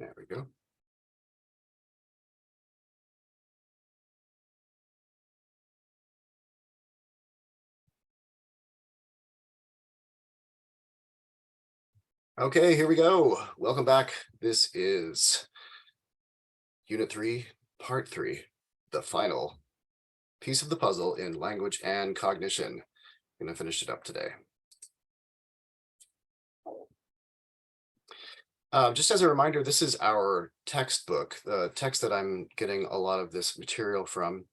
There we go. Okay, here we go. Welcome back. This is Unit 3, Part 3, the final piece of the puzzle in language and cognition. I'm going to finish it up today. Just as a reminder, this is our textbook. The text that I'm getting a lot of this material from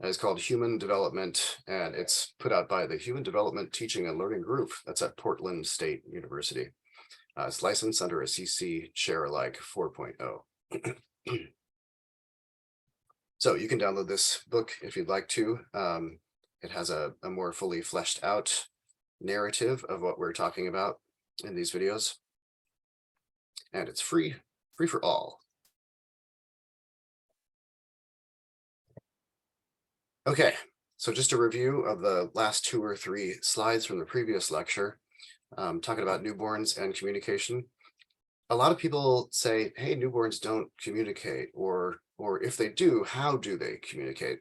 is called Human Development, and it's put out by the Human Development Teaching and Learning Group. That's at Portland State University. It's licensed under a CC Share Alike 4.0. So you can download this book if you'd like to. It has a more fully fleshed out narrative of what we're talking about in these videos. And it's free for all. Okay, so just a review of the last 2 or 3 slides from the previous lecture, talking about newborns and communication. A lot of people say, hey, newborns don't communicate, or if they do, how do they communicate?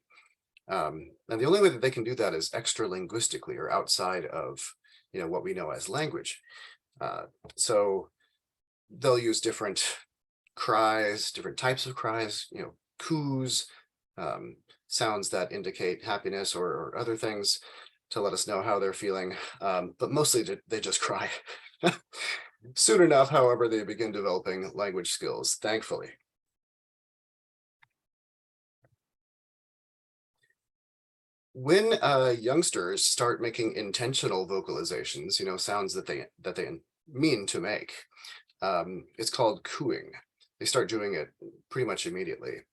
And the only way that they can do that is extra-linguistically, or outside of what we know as language. So they'll use different cries, different types of cries, coos, sounds that indicate happiness or other things to let us know how they're feeling. But mostly they just cry. Soon enough, however, they begin developing language skills, thankfully. When youngsters start making intentional vocalizations, sounds that they mean to make, it's called cooing. They start doing it pretty much immediately.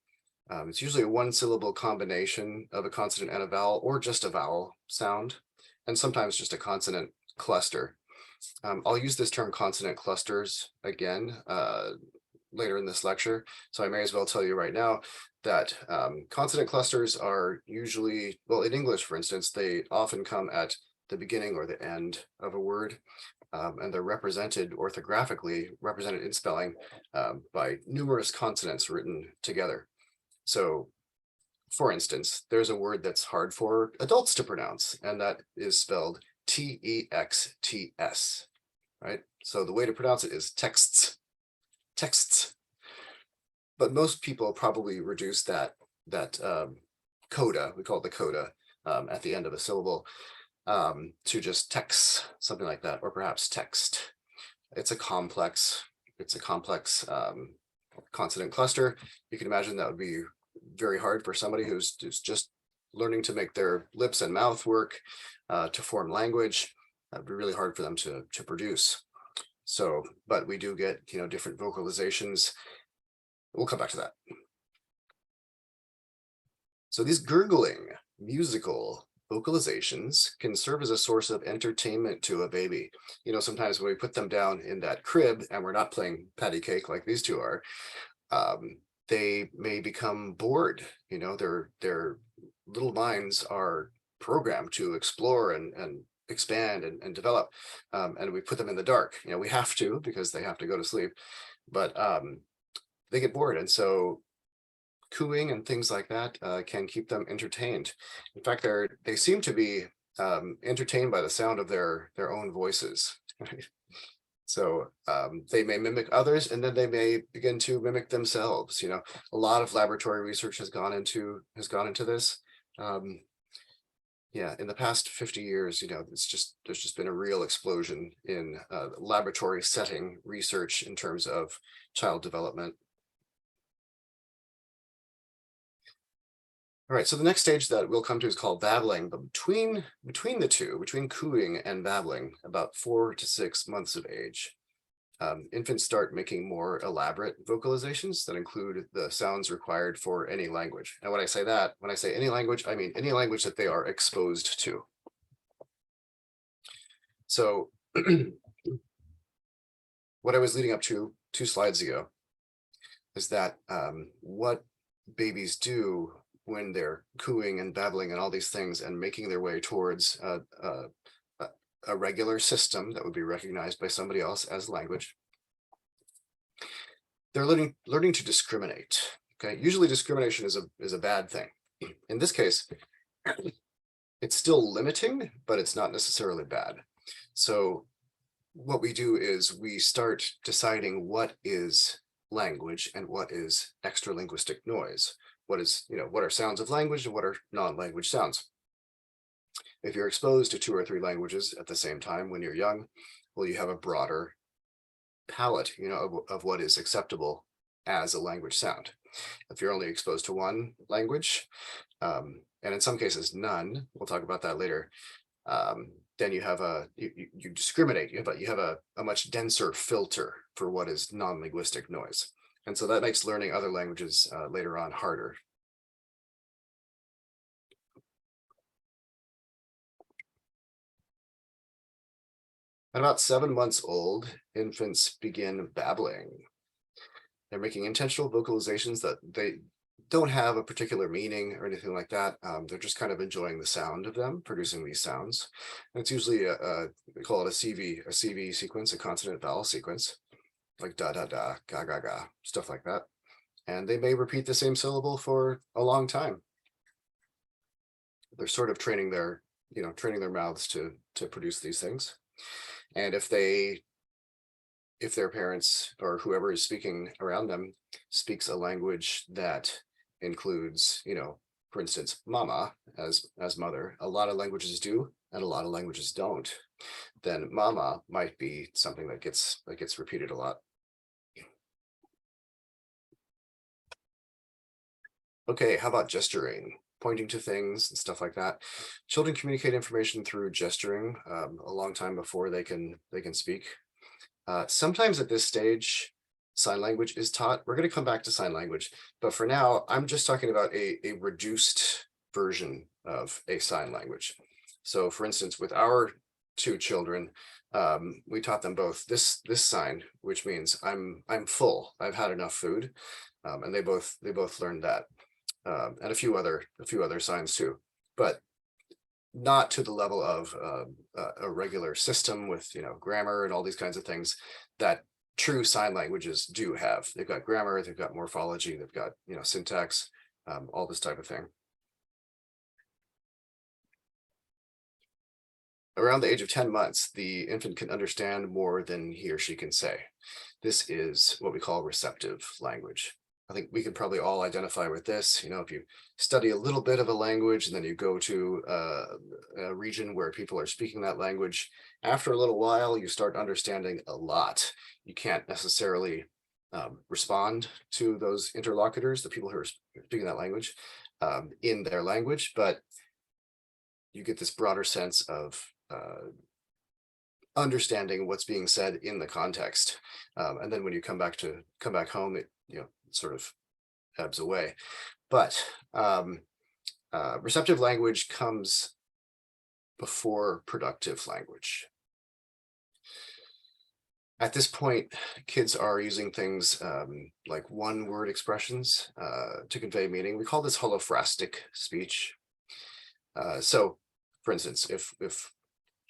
It's usually a 1-syllable combination of a consonant and a vowel, or just a vowel sound, and sometimes just a consonant cluster. I'll use this term consonant clusters again later in this lecture, so I may as well tell you right now that consonant clusters are usually, well, in English, for instance, they often come at the beginning or the end of a word, and they're represented orthographically, represented in spelling by numerous consonants written together. So, for instance, there's a word that's hard for adults to pronounce, and that is spelled T-E-X-T-S, right? So the way to pronounce it is texts, texts. But most people probably reduce that coda, we call it the coda, at the end of a syllable, to just text, something like that, or perhaps text. It's a complex consonant cluster. You can imagine that would be very hard for somebody who's just learning to make their lips and mouth work to form language. That'd be really hard for them to produce. So, but we do get different vocalizations. We'll come back to that. So these gurgling musical vocalizations can serve as a source of entertainment to a baby. Sometimes when we put them down in that crib and we're not playing patty cake like these two are, they may become bored. Their little minds are programmed to explore and expand and develop, and we put them in the dark. We have to, because they have to go to sleep, but they get bored, and so cooing and things like that can keep them entertained. In fact, they seem to be entertained by the sound of their own voices. So they may mimic others, and then they may begin to mimic themselves. A lot of laboratory research has gone into this. Yeah, in the past 50 years, there's just been a real explosion in laboratory setting research in terms of child development. All right, so the next stage that we'll come to is called babbling. But between the two, between cooing and babbling, about 4 to 6 months of age, infants start making more elaborate vocalizations that include the sounds required for any language. And when I say any language, I mean any language that they are exposed to. So what I was leading up to 2 slides ago is that what babies do when they're cooing and babbling and all these things and making their way towards a regular system that would be recognized by somebody else as language. they're learning to discriminate. Okay, usually discrimination is a bad thing. In this case, it's still limiting, but it's not necessarily bad. So what we do is we start deciding what is language and what is extra linguistic noise. What is, what are sounds of language and what are non-language sounds. If you're exposed to 2 or 3 languages at the same time when you're young, well, you have a broader palette, of what is acceptable as a language sound. If you're only exposed to one language, and in some cases none, we'll talk about that later, then you have you discriminate, you have a much denser filter for what is non-linguistic noise. And so that makes learning other languages later on harder. At about 7 months old, infants begin babbling. They're making intentional vocalizations that they don't have a particular meaning or anything like that. They're just kind of enjoying the sound of them producing these sounds. And it's usually we call it a CV sequence, a consonant vowel sequence, like da da da, ga ga ga, stuff like that. And they may repeat the same syllable for a long time. They're sort of training their mouths to produce these things. And if their parents or whoever is speaking around them speaks a language that includes, for instance, mama as mother, a lot of languages do, and a lot of languages don't, then mama might be something that gets repeated a lot. Okay, how about gesturing? Pointing to things and stuff like that. Children communicate information through gesturing a long time before they can speak. Sometimes at this stage, sign language is taught. We're going to come back to sign language, but for now, I'm just talking about a reduced version of a sign language. So for instance, with our 2 children, we taught them both this sign, which means I'm full, I've had enough food, and they both learned that. And a few other signs too, but not to the level of a regular system with grammar and all these kinds of things that true sign languages do have. They've got grammar, they've got morphology, they've got syntax, all this type of thing. Around the age of 10 months, the infant can understand more than he or she can say. This is what we call receptive language. I think we could probably all identify with this. If you study a little bit of a language and then you go to a region where people are speaking that language, after a little while, you start understanding a lot. You can't necessarily respond to those interlocutors, the people who are speaking that language, in their language, but you get this broader sense of understanding what's being said in the context. And then when you come back home, it sort of ebbs away. But receptive language comes before productive language. At this point, kids are using things like one-word expressions to convey meaning. We call this holophrastic speech. So, for instance, if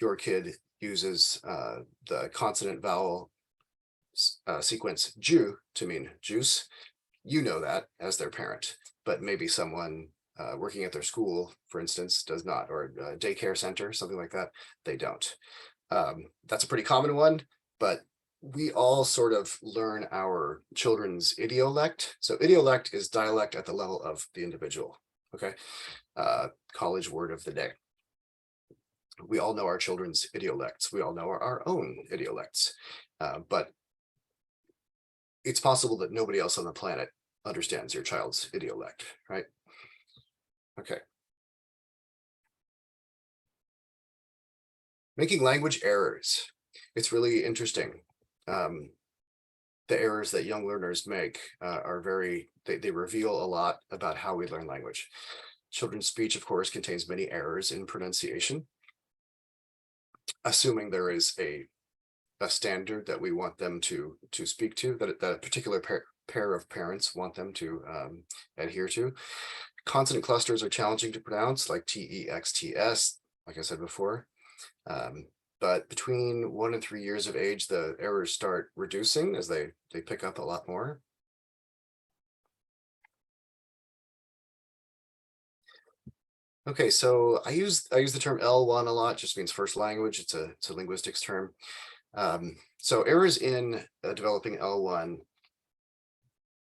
your kid uses the consonant vowel sequence ju to mean juice, you know that as their parent, but maybe someone working at their school, for instance, does not, or a daycare center, something like that, they don't. That's a pretty common one, but we all sort of learn our children's idiolect. So idiolect is dialect at the level of the individual, okay? College word of the day. We all know our children's idiolects. We all know our own idiolects, but it's possible that nobody else on the planet understands your child's idiolect, right? Okay. Making language errors. It's really interesting. The errors that young learners make are they reveal a lot about how we learn language. Children's speech, of course, contains many errors in pronunciation. Assuming there is a standard that we want them to speak to, that a particular pair of parents want them to adhere to. Consonant clusters are challenging to pronounce, like T-E-X-T-S, like I said before. But between 1 and 3 years of age, the errors start reducing as they pick up a lot more. Okay, so I use the term L1 a lot, just means first language. It's a linguistics term. So errors in developing L1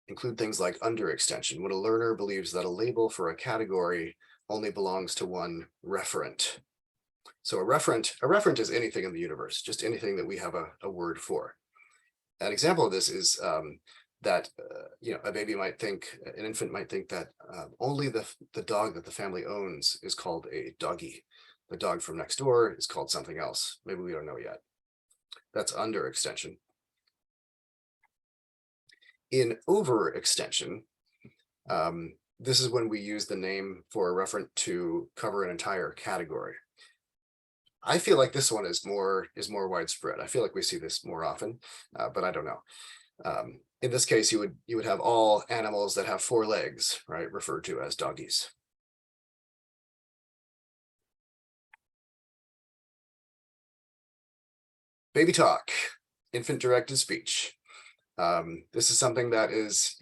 include things like underextension, when a learner believes that a label for a category only belongs to one referent. So a referent is anything in the universe, just anything that we have a word for. An example of this is that a baby might think, an infant might think that only the dog that the family owns is called a doggy. The dog from next door is called something else. Maybe we don't know yet. That's underextension. In overextension, this is when we use the name for a referent to cover an entire category. I feel like this one is more widespread. I feel like we see this more often, but I don't know. In this case, you would have all animals that have 4 legs, right, referred to as doggies. Baby talk, infant-directed speech. This is something that is,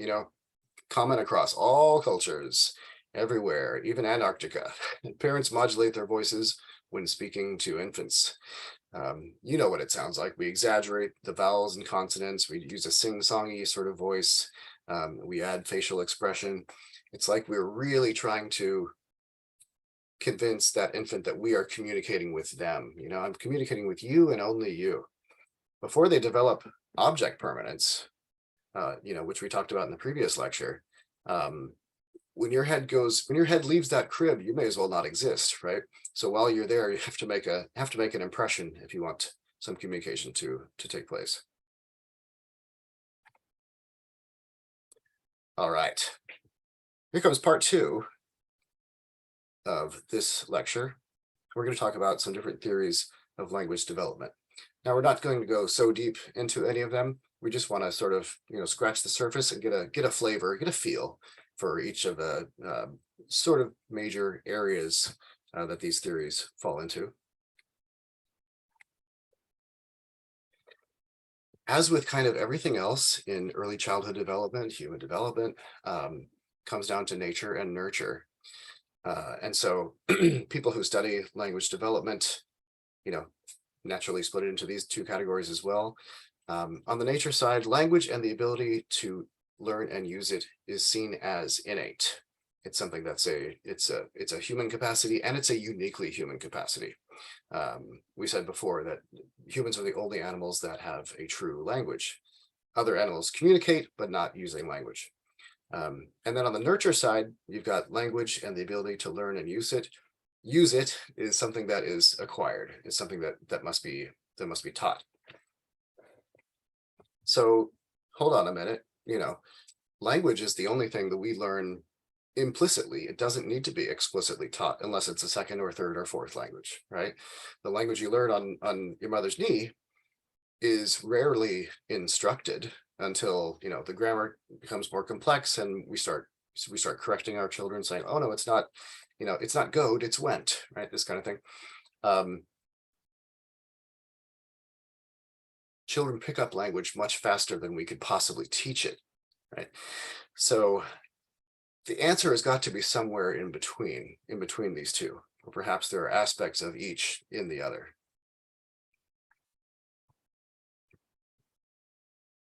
common across all cultures, everywhere, even Antarctica. Parents modulate their voices when speaking to infants. You know what it sounds like. We exaggerate the vowels and consonants. We use a sing-songy sort of voice. We add facial expression. It's like we're really trying to convince that infant that we are communicating with them. I'm communicating with you and only you. Before they develop object permanence, which we talked about in the previous lecture, when your head leaves that crib, you may as well not exist, right? So while you're there, you have to make an impression if you want some communication to take place. All right, here comes part 2 of this lecture. We're going to talk about some different theories of language development. Now, we're not going to go so deep into any of them. We just want to sort of, scratch the surface and get a flavor, get a feel for each of the sort of major areas that these theories fall into. As with kind of everything else in early childhood development, human development, comes down to nature and nurture. And so people who study language development, naturally split it into these 2 categories as well. On the nature side, language and the ability to learn and use it is seen as innate. It's something that's it's a human capacity, and it's a uniquely human capacity. We said before that humans are the only animals that have a true language. Other animals communicate, but not using language. And then on the nurture side, you've got language and the ability to learn and use it. Use it is something that is acquired. It's something that must be taught. So hold on a minute. Language is the only thing that we learn implicitly. It doesn't need to be explicitly taught unless it's a second or third or fourth language, right? The language you learn on your mother's knee is rarely instructed until the grammar becomes more complex, and we start correcting our children, saying, oh no, it's not goed, it's went, right? This kind of thing. Children pick up language much faster than we could possibly teach it, right? So the answer has got to be somewhere in between these 2, or perhaps there are aspects of each in the other.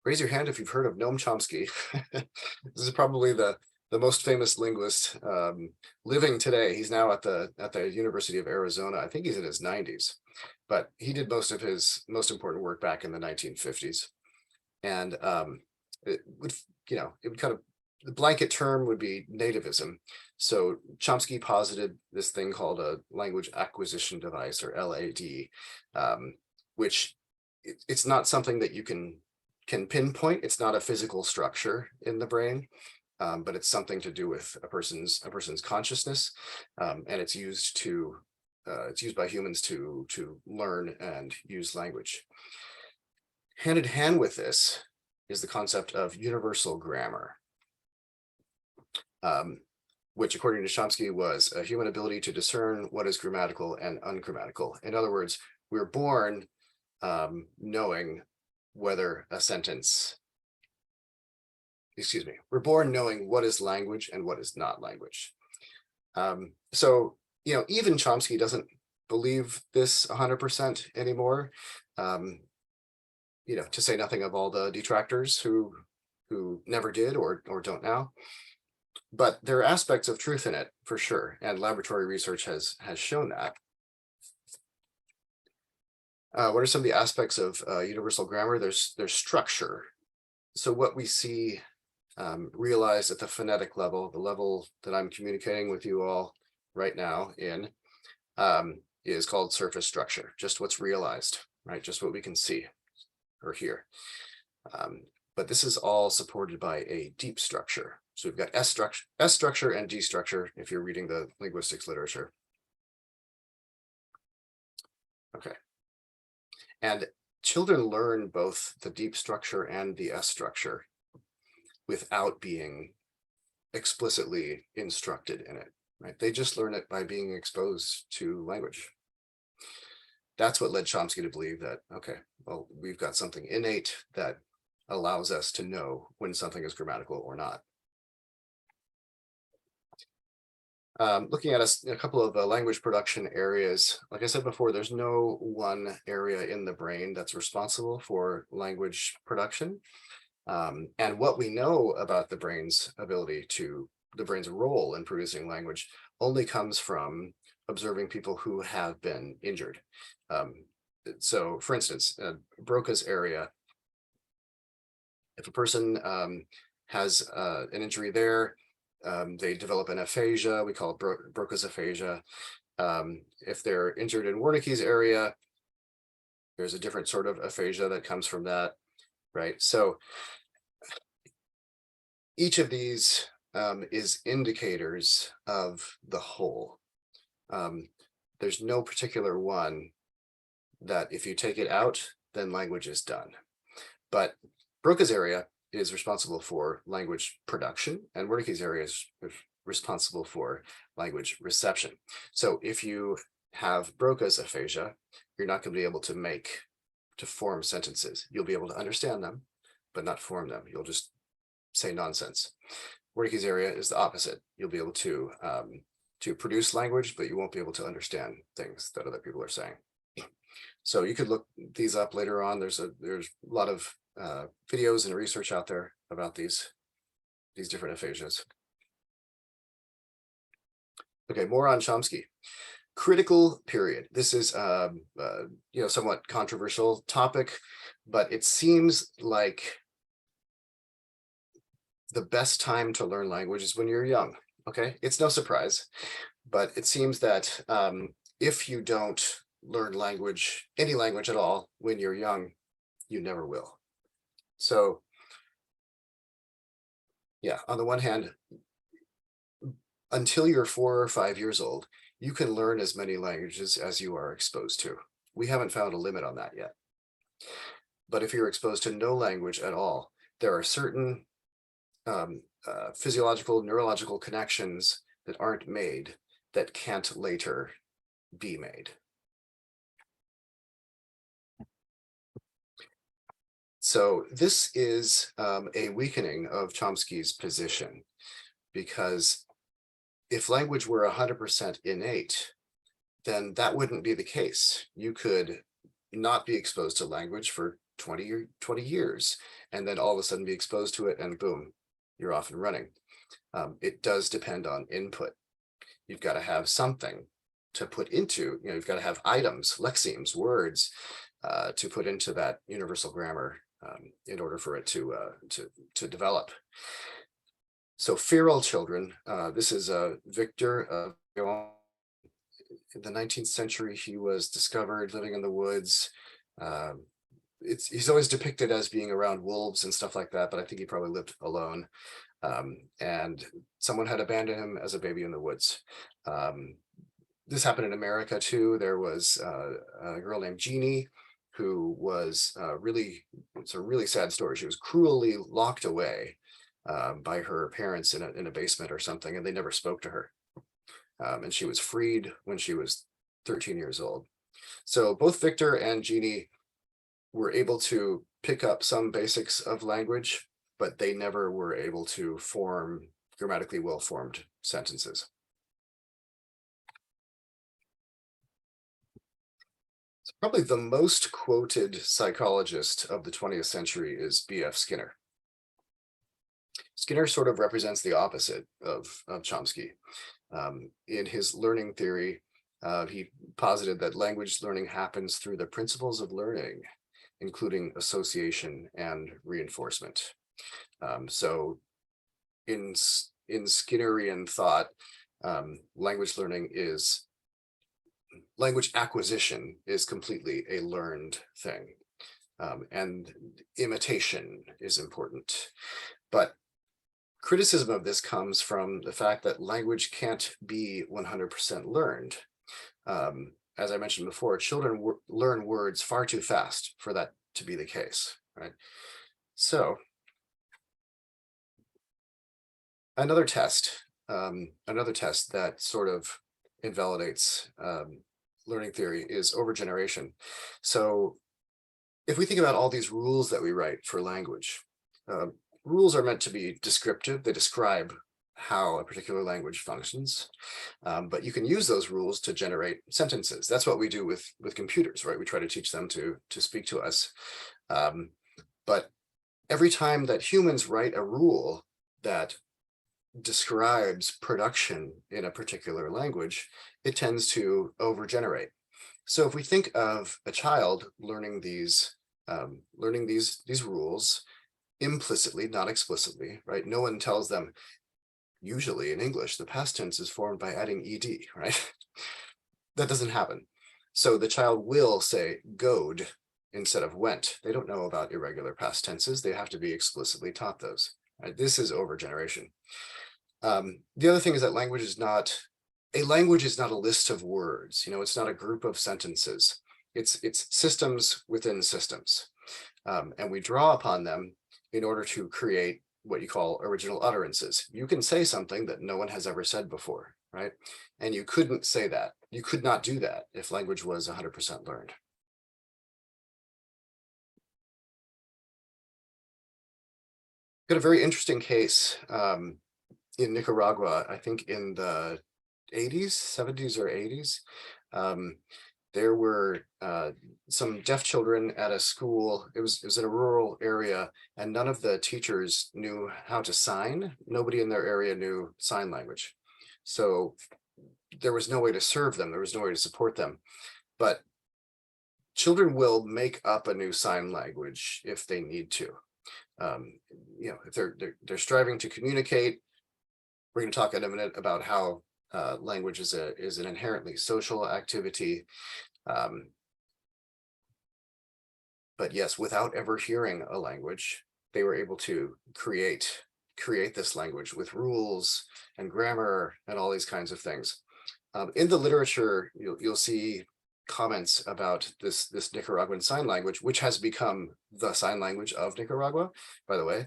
Raise your hand if you've heard of Noam Chomsky. This is probably the most famous linguist living today. He's now at the University of Arizona. I think he's in his 90s, but he did most of his most important work back in the 1950s. And it would kind of, the blanket term would be nativism. So Chomsky posited this thing called a language acquisition device, or LAD, which it's not something that you can pinpoint. It's not a physical structure in the brain, but it's something to do with a person's consciousness, and it's used by humans to learn and use language. Hand in hand with this is the concept of universal grammar, which, according to Chomsky, was a human ability to discern what is grammatical and ungrammatical. In other words, we're born knowing whether a sentence, we're born knowing what is language and what is not language. So even Chomsky doesn't believe this 100% anymore. To say nothing of all the detractors who never did or don't now. But there are aspects of truth in it for sure, and laboratory research has shown that. What are some of the aspects of universal grammar? There's structure. So what we see realized at the phonetic level, the level that I'm communicating with you all right now in, is called surface structure, just what's realized, right? Just what we can see or hear. But this is all supported by a deep structure. So we've got S structure and D structure if you're reading the linguistics literature. Okay. And children learn both the deep structure and the S structure without being explicitly instructed in it, right? They just learn it by being exposed to language. That's what led Chomsky to believe that, okay, well, we've got something innate that allows us to know when something is grammatical or not. Looking at a couple of language production areas, like I said before, there's no one area in the brain that's responsible for language production. And what we know about the brain's role in producing language only comes from observing people who have been injured. So for instance, Broca's area, if a person has an injury there, they develop an aphasia, we call it Broca's aphasia. If they're injured in Wernicke's area, there's a different sort of aphasia that comes from that, right? So each of these is indicators of the whole. There's no particular one that if you take it out, then language is done. But Broca's area is responsible for language production, and Wernicke's area is responsible for language reception. So if you have Broca's aphasia, you're not going to be able to form sentences. You'll be able to understand them, but not form them. You'll just say nonsense. Wernicke's area is the opposite. You'll be able to produce language, but you won't be able to understand things that other people are saying. So you could look these up later on. There's a lot of videos and research out there about these different aphasias. Okay, more on Chomsky. Critical period. This is somewhat controversial topic, but it seems like the best time to learn language is when you're young. Okay, it's no surprise, but it seems that if you don't learn any language at all when you're young, you never will. So yeah, on the one hand, until you're 4 or 5 years old, you can learn as many languages as you are exposed to. We haven't found a limit on that yet. But if you're exposed to no language at all, there are certain physiological, neurological connections that aren't made that can't later be made. So this is a weakening of Chomsky's position, because if language were 100% innate, then that wouldn't be the case. You could not be exposed to language for 20 years, and then all of a sudden be exposed to it, and boom, you're off and running. It does depend on input. You've got to have something to put into, you've got to have items, lexemes, words to put into that universal grammar in order for it to develop. So feral children, this is Victor. In the 19th century, he was discovered living in the woods. He's always depicted as being around wolves and stuff like that, but I think he probably lived alone. And someone had abandoned him as a baby in the woods. This happened in America too. There was a girl named Jeannie who was it's a really sad story. She was cruelly locked away by her parents in a basement or something, and they never spoke to her. And she was freed when she was 13 years old. So both Victor and Jeannie were able to pick up some basics of language, but they never were able to form grammatically well-formed sentences. Probably the most quoted psychologist of the 20th century is B.F. Skinner. Skinner sort of represents the opposite of Chomsky. In his learning theory, he posited that language learning happens through the principles of learning, including association and reinforcement. So in Skinnerian thought, language acquisition is completely a learned thing. And imitation is important. But criticism of this comes from the fact that language can't be 100% learned. As I mentioned before, children learn words far too fast for that to be the case, right? So another test that sort of invalidates learning theory is overgeneration. So if we think about all these rules that we write for language, rules are meant to be descriptive. They describe how a particular language functions, but you can use those rules to generate sentences. That's what we do with computers, right? We try to teach them to speak to us. But every time that humans write a rule that describes production in a particular language, it tends to overgenerate. So if we think of a child learning these rules implicitly, not explicitly, right? No one tells them, usually in English, the past tense is formed by adding ed, right? That doesn't happen. So the child will say goed instead of went. They don't know about irregular past tenses. They have to be explicitly taught those. Right? This is overgeneration. The other thing is that language is not a list of words. It's not a group of sentences. It's systems within systems. And we draw upon them in order to create what you call original utterances. You can say something that no one has ever said before, right? And you couldn't say that. You could not do that if language was 100% learned. Got a very interesting case in Nicaragua, I think in the 80s, 70s or 80s. There were some deaf children at a school. It was in a rural area, and none of the teachers knew how to sign. Nobody in their area knew sign language. So there was no way to serve them. There was no way to support them. But children will make up a new sign language if they need to. If they're striving to communicate. We're going to talk in a minute about how language is an inherently social activity. But yes, without ever hearing a language, they were able to create this language with rules and grammar and all these kinds of things. In the literature, you'll see comments about this Nicaraguan sign language, which has become the sign language of Nicaragua, by the way.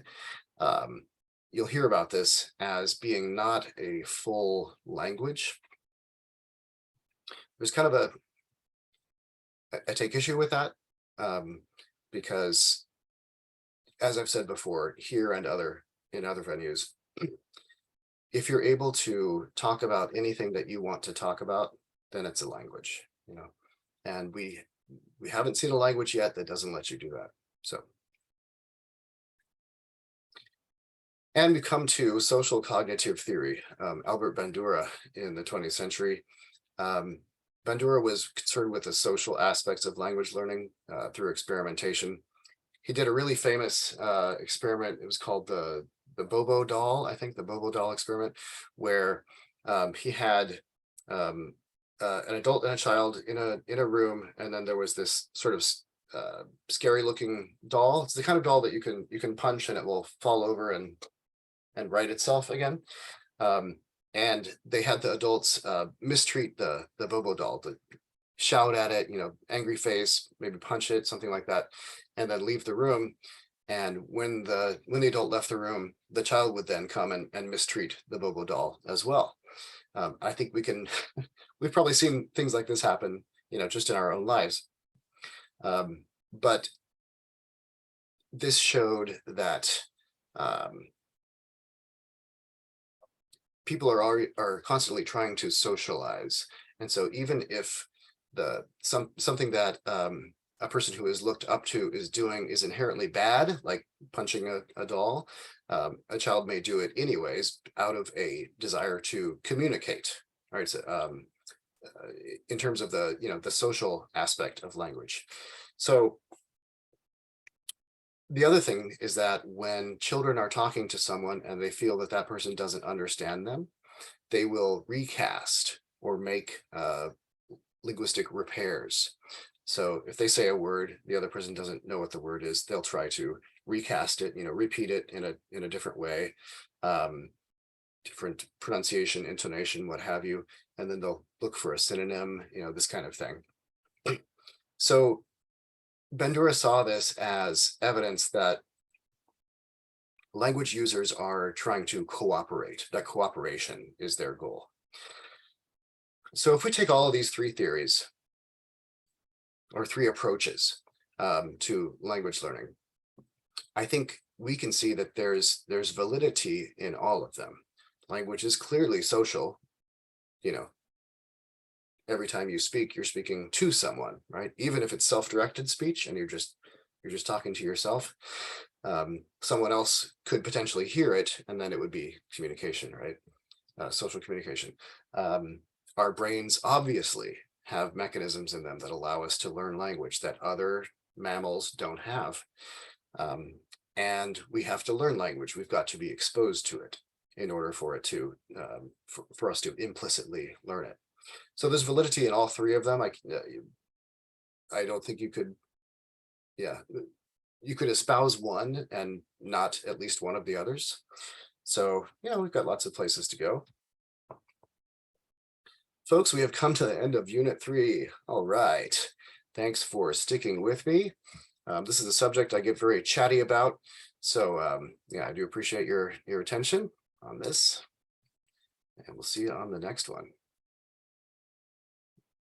You'll hear about this as being not a full language. There's kind of I take issue with that because, as I've said before, here and in other venues, if you're able to talk about anything that you want to talk about, then it's a language, and we haven't seen a language yet that doesn't let you do that. So. And we come to social cognitive theory. Albert Bandura in the 20th century. Bandura was concerned with the social aspects of language learning through experimentation. He did a really famous experiment. It was called the Bobo doll, I think, the Bobo doll experiment, where he had an adult and a child in a room, and then there was this sort of scary looking doll. It's the kind of doll that you can punch and it will fall over and right itself again. And they had the adults mistreat the Bobo doll, to shout at it, angry face, maybe punch it, something like that, and then leave the room. And when the adult left the room, the child would then come and mistreat the Bobo doll as well. I think we've probably seen things like this happen, just in our own lives. But this showed that people are constantly trying to socialize. And so even if something that a person who is looked up to is doing is inherently bad, like punching a doll, a child may do it anyways out of a desire to communicate. Right. So, in terms of the the social aspect of language. So the other thing is that when children are talking to someone and they feel that that person doesn't understand them, they will recast or make linguistic repairs. So if they say a word, the other person doesn't know what the word is, they'll try to recast it, repeat it in a different way, different pronunciation, intonation, what have you, and then they'll look for a synonym, this kind of thing. So Bandura saw this as evidence that language users are trying to cooperate, that cooperation is their goal. So if we take all of these three theories, or three approaches to language learning, I think we can see that there's validity in all of them. Language is clearly social. Every time you speak, you're speaking to someone, right? Even if it's self-directed speech and you're just talking to yourself, someone else could potentially hear it, and then it would be communication, right? Social communication. Our brains obviously have mechanisms in them that allow us to learn language that other mammals don't have. And we have to learn language. We've got to be exposed to it in order for it to, for us to implicitly learn it. So there's validity in all three of them. I don't think you could, you could espouse one and not at least one of the others. So, we've got lots of places to go. Folks, we have come to the end of Unit 3. All right. Thanks for sticking with me. This is a subject I get very chatty about. So, I do appreciate your attention on this. And we'll see you on the next one.